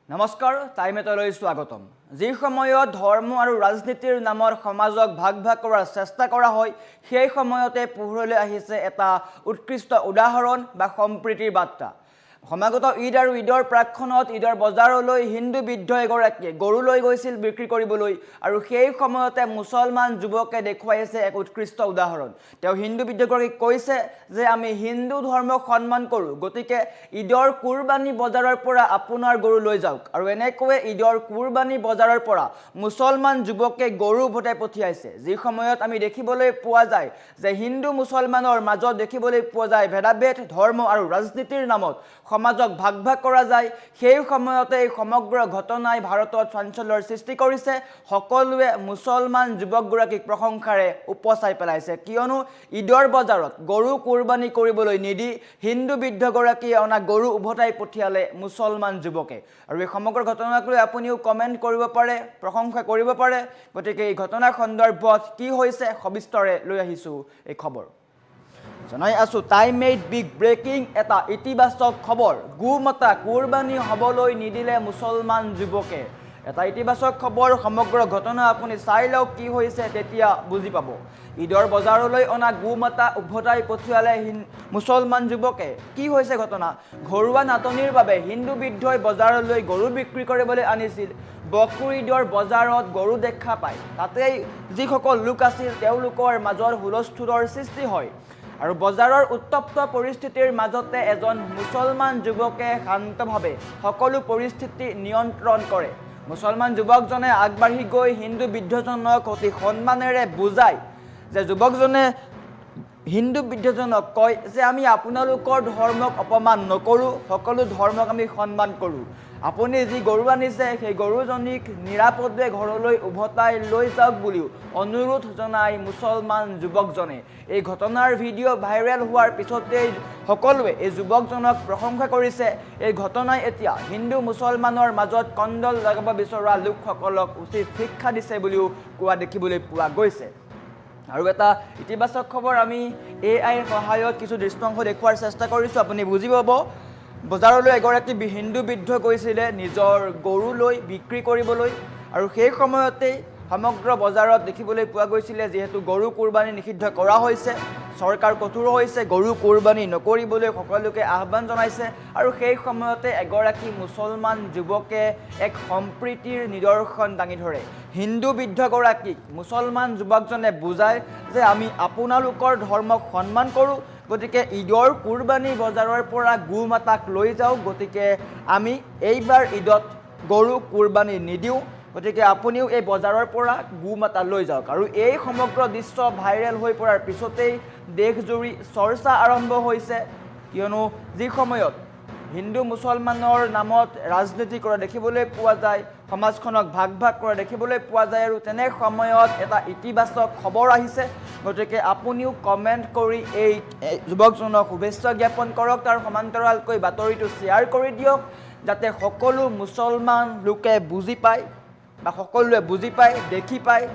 নমস্কাৰ টাইমেটলৈ স্বাগতম যি সময়ত ধৰ্ম আৰু ৰাজনীতিৰ নামৰ সমাজক ভাগ কৰাৰ চেষ্টা কৰা হয় সেই সময়তে পোহৰলৈ আহিছে এটা উৎকৃষ্ট উদাহৰণ বা সম্প্ৰীতিৰ বাৰ্তা সমাগত ঈদ আৰু ঈদৰ প্ৰাক্ষণত ঈদৰ বজাৰলৈ হিন্দু বৃদ্ধ এগৰাকীয়ে গৰু লৈ গৈছিল বিক্ৰী কৰিবলৈ আৰু সেই সময়তে মুছলমান যুৱকে দেখুৱাইছে এক উৎকৃষ্ট উদাহৰণ তেওঁ হিন্দু বৃদ্ধগৰাকীক কৈছে যে আমি হিন্দু ধৰ্মক সন্মান কৰোঁ গতিকে ঈদৰ কুৰবানী বজাৰৰ পৰা আপোনাৰ গৰু লৈ যাওক আৰু এনেকৈ ঈদৰ কুৰবানী বজাৰৰ পৰা মুছলমান যুৱকে গৰু ভটাই পঠিয়াইছে যি সময়ত আমি দেখিবলৈ পোৱা যায় যে হিন্দু মুছলমানৰ মাজত দেখিবলৈ পোৱা যায় ভেদাভেদ ধৰ্ম আৰু ৰাজনীতিৰ নামত সমাজক ভাগ কৰা যায় সেই সময়তে এই সমগ্ৰ ঘটনাই ভাৰতত চাঞ্চল্যৰ সৃষ্টি কৰিছে সকলোৱে মুছলমান যুৱকগৰাকীক প্ৰশংসাৰে উপচাই পেলাইছে কিয়নো ঈদৰ বজাৰত গৰু কুৰবানী কৰিবলৈ নিদি হিন্দু বৃদ্ধগৰাকীয়ে অনা গৰু উভতাই পঠিয়ালে মুছলমান যুৱকে আৰু এই সমগ্ৰ ঘটনাক লৈ আপুনিও কমেণ্ট কৰিব পাৰে প্ৰশংসা কৰিব পাৰে গতিকে এই ঘটনাৰ সন্দৰ্ভত কি হৈছে সবিস্তৰে লৈ আহিছোঁ এই খবৰ জনাই আছো টাইম মেড বিগ ব্ৰেকিং এটা ইতিবাচক খবৰ গোমাতা কুৰবানী হ'বলৈ নিদিলে মুছলমান যুৱকে এটা ইতিবাচক খবৰ সমগ্ৰ ঘটনা আপুনি চাই লওক কি হৈছে তেতিয়া বুজি পাব ঈদৰ বজাৰলৈ অনা গোমাতা উভতাই পঠিয়ালে মুছলমান যুৱকে কি হৈছে ঘটনা ঘৰুৱা নাটনিৰ বাবে হিন্দু বৃদ্ধই বজাৰলৈ গৰু বিক্ৰী কৰিবলৈ আনিছিল বকৰীদৰ বজাৰত গৰু দেখা পায় তাতেই যিসকল লোক আছিল তেওঁলোকৰ মাজৰ হুলস্থুলৰ সৃষ্টি হয় আৰু বজাৰৰ উত্তপ্ত পৰিস্থিতিৰ মাজতে এজন মুছলমান যুৱকে শান্তভাৱে সকলো পৰিস্থিতি নিয়ন্ত্ৰণ কৰে মুছলমান যুৱকজনে আগবাঢ়ি গৈ হিন্দু বৃদ্ধজনক অতি সন্মানেৰে বুজায় যে যুৱকজনে হিন্দু বৃদ্ধজনক কয় যে আমি আপোনালোকৰ ধৰ্মক অপমান নকৰোঁ সকলো ধৰ্মক আমি সন্মান কৰোঁ আপুনি যি গৰু আনিছে সেই গৰুজনীক নিৰাপদে ঘৰলৈ উভতাই লৈ যাওক বুলিও অনুৰোধ জনাই মুছলমান যুৱকজনে এই ঘটনাৰ ভিডিঅ' ভাইৰেল হোৱাৰ পিছতেই সকলোৱে এই যুৱকজনক প্ৰশংসা কৰিছে এই ঘটনাই এতিয়া হিন্দু মুছলমানৰ মাজত কণ্ডল লগাব বিচৰা লোকসকলক উচিত শিক্ষা দিছে বুলিও কোৱা দেখিবলৈ পোৱা গৈছে আৰু এটা ইতিবাচক খবৰ আমি এআইৰ সহায়ত কিছু দৃশ্যাংশ দেখুৱাৰ চেষ্টা কৰিছোঁ আপুনি বুজি পাব বজাৰলৈ এগৰাকী হিন্দু বৃদ্ধ গৈছিলে নিজৰ গৰু লৈ বিক্ৰী কৰিবলৈ আৰু সেই সময়তেই সমগ্ৰ বজাৰত দেখিবলৈ পোৱা গৈছিলে যিহেতু গৰু কুৰবানী নিষিদ্ধ কৰা হৈছে চৰকাৰ কঠোৰ হৈছে গৰু কুৰবানী নকৰিবলৈ সকলোকে আহ্বান জনাইছে আৰু সেই সময়তে এগৰাকী মুছলমান যুৱকে এক সম্প্ৰীতিৰ নিদৰ্শন দাঙি ধৰে হিন্দু বৃদ্ধগৰাকীক মুছলমান যুৱকজনে বুজায় যে আমি আপোনালোকৰ ধৰ্মক সন্মান কৰোঁ গতিকে ঈদৰ কুৰবানী বজাৰৰ পৰা গোমাতাক লৈ যাওঁ গতিকে আমি এইবাৰ ঈদত গৰু কুৰবানী নিদিওঁ গতিকে আপুনিও এই বজাৰৰ পৰা গোমাতা লৈ যাওক আৰু এই সমগ্ৰ দৃশ্য ভাইৰেল হৈ পৰাৰ পিছতেই দেশজুৰি চৰ্চা আৰম্ভ হৈছে কিয়নো যি সময়ত হিন্দু মুছলমানৰ নামত ৰাজনীতি কৰা দেখিবলৈ পোৱা যায় সমাজখনক ভাগ কৰা দেখিবলৈ পোৱা যায় আৰু তেনে সময়ত এটা ইতিবাচক খবৰ আহিছে গতিকে আপুনিও কমেণ্ট কৰি এই যুৱকজনক শুভেচ্ছা জ্ঞাপন কৰক তাৰ সমান্তৰালকৈ বাতৰিটো শ্বেয়াৰ কৰি দিয়ক যাতে সকলো মুছলমান লোকে বুজি পায় বা সকলোৱে বুজি পায় দেখি পায়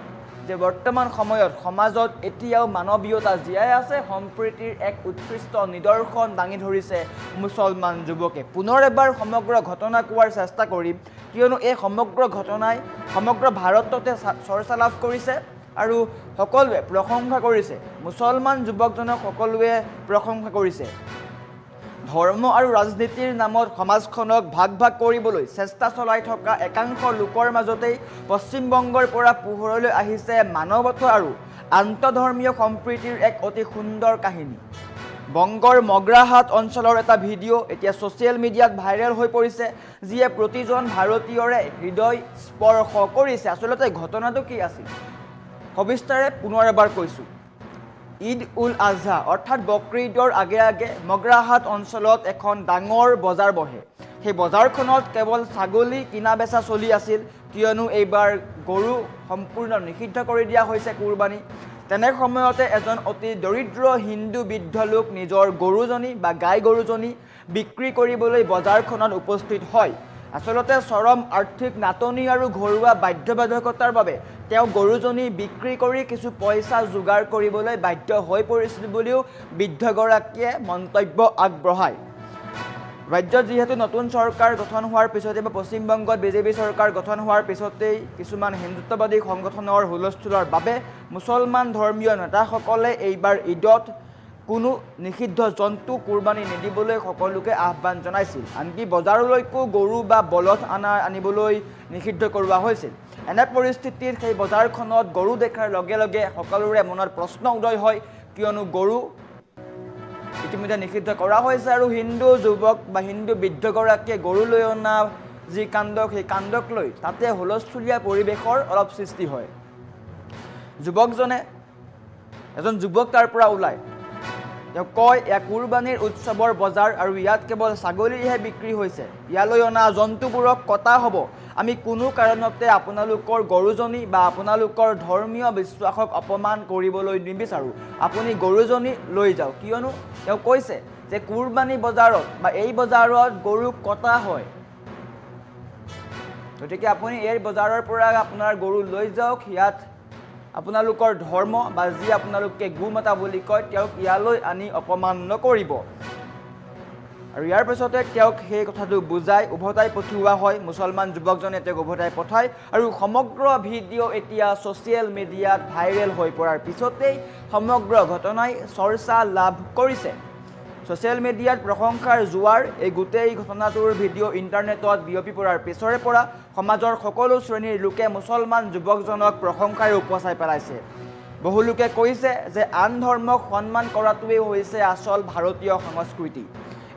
যে বৰ্তমান সময়ত সমাজত এতিয়াও মানৱীয়তা জীয়াই আছে সম্প্ৰীতিৰ এক উৎকৃষ্ট নিদৰ্শন দাঙি ধৰিছে মুছলমান যুৱকে পুনৰ এবাৰ সমগ্ৰ ঘটনা কোৱাৰ চেষ্টা কৰিম কিয়নো এই সমগ্ৰ ঘটনাই সমগ্ৰ ভাৰততে চৰ্চা লাভ কৰিছে আৰু সকলোৱে প্ৰশংসা কৰিছে মুছলমান যুৱকজনক সকলোৱে প্ৰশংসা কৰিছে ধৰ্ম আৰু ৰাজনীতিৰ নামত সমাজখনক ভাগ কৰিবলৈ চেষ্টা চলাই থকা একাংশ লোকৰ মাজতেই পশ্চিমবংগৰ পৰা পোহৰলৈ আহিছে মানৱতা আৰু আন্তঃধৰ্মীয় সম্প্ৰীতিৰ এক অতি সুন্দৰ কাহিনী বংগৰ মগ্ৰাহাট অঞ্চলৰ এটা ভিডিঅ' এতিয়া ছ'চিয়েল মিডিয়াত ভাইৰেল হৈ পৰিছে যিয়ে প্ৰতিজন ভাৰতীয়ৰে হৃদয় স্পৰ্শ কৰিছে আচলতে ঘটনাটো কি আছিল সবিস্তাৰে পুনৰ এবাৰ কৈছোঁ ঈদ উল আজহা অৰ্থাৎ বকৰীদৰ আগে আগে মগ্ৰাহাট অঞ্চলত এখন ডাঙৰ বজাৰ বহে সেই বজাৰখনত কেৱল ছাগলী কিনা বেচা চলি আছিল কিয়নো এইবাৰ গৰু সম্পূৰ্ণ নিষিদ্ধ কৰি দিয়া হৈছে কুৰবানী তেনে সময়তে এজন অতি দৰিদ্ৰ হিন্দু বৃদ্ধ লোক নিজৰ গৰুজনী বা গাই গৰুজনী বিক্ৰী কৰিবলৈ বজাৰখনত উপস্থিত হয় আচলতে চৰম আৰ্থিক নাটনি আৰু ঘৰুৱা বাধ্যবাধকতাৰ বাবে তেওঁ গৰুজনী বিক্ৰী কৰি কিছু পইচা যোগাৰ কৰিবলৈ বাধ্য হৈ পৰিছিল বুলিও বৃদ্ধগৰাকীয়ে মন্তব্য আগবঢ়ায় ৰাজ্যত যিহেতু নতুন চৰকাৰ গঠন হোৱাৰ পিছতে বা পশ্চিমবংগত বিজেপি চৰকাৰ গঠন হোৱাৰ পিছতেই কিছুমান হিন্দুত্ববাদী সংগঠনৰ হুলস্থুলৰ বাবে মুছলমান ধৰ্মীয় নেতাসকলে এইবাৰ ঈদত কোনো নিষিদ্ধ জন্তু কুৰবানী নিদিবলৈ সকলোকে আহ্বান জনাইছিল। আনকি বজাৰলৈকো গৰু বা বলদ আনিবলৈ নিষিদ্ধ কৰোৱা হৈছিল। এনে পৰিস্থিতিত সেই বজাৰখনত গৰু দেখাৰ লগে লগে সকলোৰে মনত প্ৰশ্ন উদয় হয়, কিয়নো গৰু ইতিমধ্যে নিষিদ্ধ কৰা হৈছে আৰু হিন্দু যুৱক বা হিন্দু বৃদ্ধগৰাকীয়ে গৰু লৈ অনা যি কাণ্ড, সেই কাণ্ডক লৈ তাতে হুলস্থুলীয়া পৰিৱেশৰ অলপ সৃষ্টি হয়। যুৱকজনে এজন যুৱক তাৰ পৰা ওলায়, তেওঁ কয়, এয়া কুৰবানীৰ উৎসৱৰ বজাৰ আৰু ইয়াত কেৱল ছাগলীহে বিক্ৰী হৈছে। ইয়ালৈ অনা জন্তুবোৰক কটা হ'ব। আমি কোনো কাৰণতে আপোনালোকৰ গৰুজনী বা আপোনালোকৰ ধৰ্মীয় বিশ্বাসক অপমান কৰিবলৈ নিবিচাৰোঁ। আপুনি গৰুজনী লৈ যাওক। কিয়নো তেওঁ কৈছে যে কুৰবানী বজাৰত বা এই বজাৰত গৰু কটা হয়, গতিকে আপুনি এই বজাৰৰ পৰা আপোনাৰ গৰু লৈ যাওক। ইয়াত আপোনালোকৰ ধৰ্ম বা যি আপোনালোকে গোমাতা বুলি কয় তেওঁক ইয়ালৈ আনি অপমান নকৰিব। আৰু ইয়াৰ পিছতে তেওঁক সেই কথাটো বুজাই উভতাই পঠিওৱা হয়। মুছলমান যুৱকজনে তেওঁক উভতাই পঠায় আৰু সমগ্ৰ ভিডিঅ' এতিয়া ছ'চিয়েল মিডিয়াত ভাইৰেল হৈ পৰাৰ পিছতেই সমগ্ৰ ঘটনাই চৰ্চা লাভ কৰিছে। ছ'চিয়েল মিডিয়াত প্ৰশংসাৰ জোৱাৰ। এই গোটেই ঘটনাটোৰ ভিডিঅ' ইণ্টাৰনেটত বিয়পি পৰাৰ পিছৰে পৰা সমাজৰ সকলো শ্ৰেণীৰ লোকে মুছলমান যুৱকজনক প্ৰশংসাৰে উপচাই পেলাইছে। বহু লোকে কৈছে যে আন ধৰ্মক সন্মান কৰাটোৱেই হৈছে আচল ভাৰতীয় সংস্কৃতি।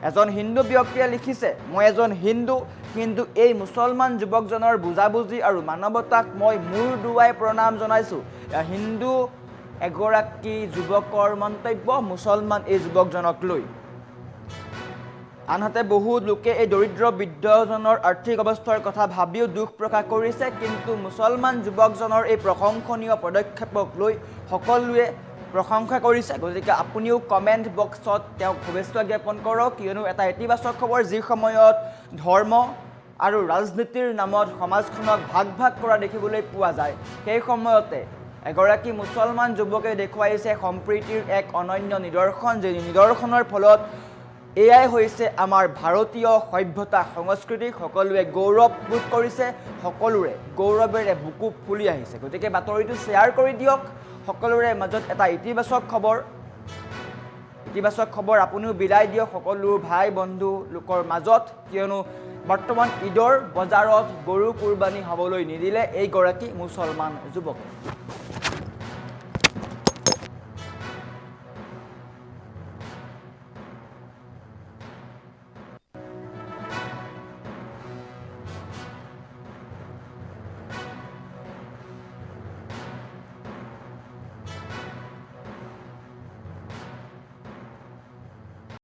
এজন হিন্দু ব্যক্তিয়ে লিখিছে, মই এজন হিন্দু, কিন্তু এই মুছলমান যুৱকজনৰ বুজাবুজি আৰু মানৱতাক মই মূৰ দোৱাই প্ৰণাম জনাইছোঁ। হিন্দু এগৰাকী যুৱকৰ মন্তব্য মুছলমান এই যুৱকজনক লৈ। আনহাতে বহু লোকে এই দৰিদ্ৰ বৃদ্ধজনৰ আৰ্থিক অৱস্থাৰ কথা ভাবিও দুখ প্ৰকাশ কৰিছে, কিন্তু মুছলমান যুৱকজনৰ এই প্ৰশংসনীয় পদক্ষেপক লৈ সকলোৱে প্ৰশংসা কৰিছে। গতিকে আপুনিও কমেণ্ট বক্সত তেওঁক শুভেচ্ছা জ্ঞাপন কৰক, কিয়নো এটা ইতিবাচক খবৰ। যি সময়ত ধৰ্ম আৰু ৰাজনীতিৰ নামত সমাজখনক ভাগ ভাগ কৰা দেখিবলৈ পোৱা যায়, সেই সময়তে এগৰাকী মুছলমান যুৱকে দেখুৱাইছে সম্প্ৰীতিৰ এক অনন্য নিদৰ্শন, যে নিদৰ্শনৰ ফলত এয়াই হৈছে আমাৰ ভাৰতীয় সভ্যতা সংস্কৃতি। সকলোৱে গৌৰৱবোধ কৰিছে, সকলোৰে গৌৰৱেৰে বুকু ফুলি আহিছে। গতিকে বাতৰিটো শ্বেয়াৰ কৰি দিয়ক। সকলোৰে মাজত এটা ইতিবাচক খবৰ আপুনিও বিলাই দিয়ক সকলো ভাই বন্ধু লোকৰ মাজত, কিয়নো বৰ্তমান ঈদৰ বজাৰত গৰু কুৰবানী হ'বলৈ নিদিলে এইগৰাকী মুছলমান যুৱকে।